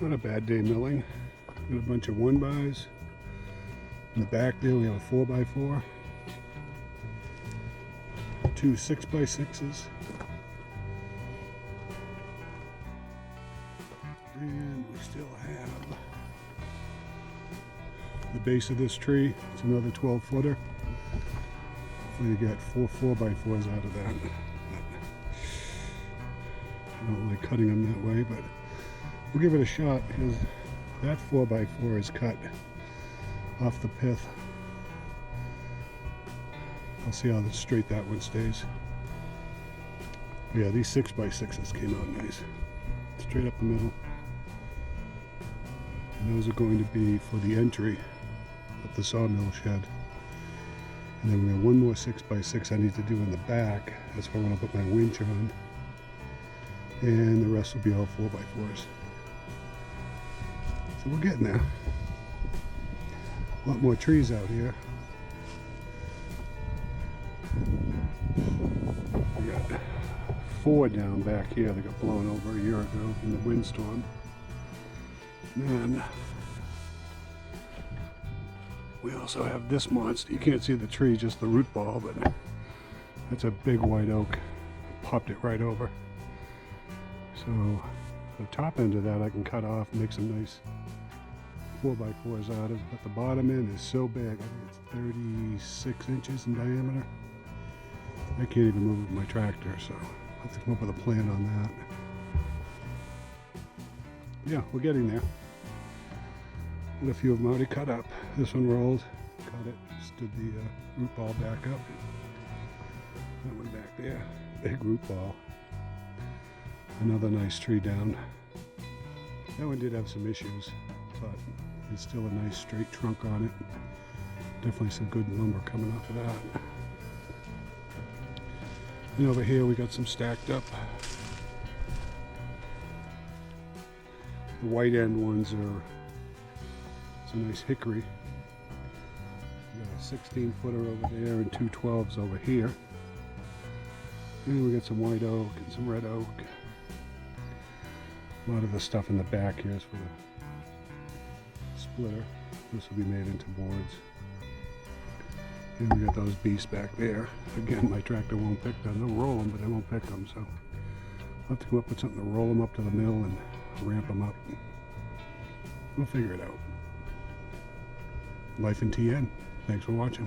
Not a bad day milling. Got a bunch of 1x. In the back there we have a 4x4. 2 6x6s. And we still have the base of this tree. It's another 12-footer. Hopefully we get 4 4x4s out of that. I don't like cutting them that way, but we'll give it a shot because that 4x4 is cut off the pith. I'll see how straight that one stays. But yeah, these 6x6s came out nice. Straight up the middle. And those are going to be for the entry of the sawmill shed. And then we have one more 6x6 I need to do in the back. That's why I want to put my winch on. And the rest will be all 4x4s. So we're getting there. A lot more trees out here. We got 4 down back here that got blown over a year ago in the windstorm. And then we also have this monster. You can't see the tree, just the root ball, but that's a big white oak. Popped it right over. So the top end of that I can cut off and make some nice 4x4s out of, but the bottom end is so big. I think it's 36 inches in diameter. I can't even move it with my tractor, so I'll have to come up with a plan on that. Yeah, we're getting there. And a few of them already cut up. This one rolled, cut it, stood the root ball back up. That one back there, big root ball. Another nice tree down. That one did have some issues, but it's still a nice straight trunk on it. Definitely some good lumber coming off of that. And over here we got some stacked up. The white end ones are some nice hickory. We got a 16-footer over there and 2 12s over here. And we got some white oak and some red oak. A lot of the stuff in the back here is for the splitter. This will be made into boards. And we got those beasts back there. Again, my tractor won't pick them. They'll roll them, but they won't pick them. So I'll have to come up with something to roll them up to the mill and ramp them up. We'll figure it out. LifeInTN. Thanks for watching.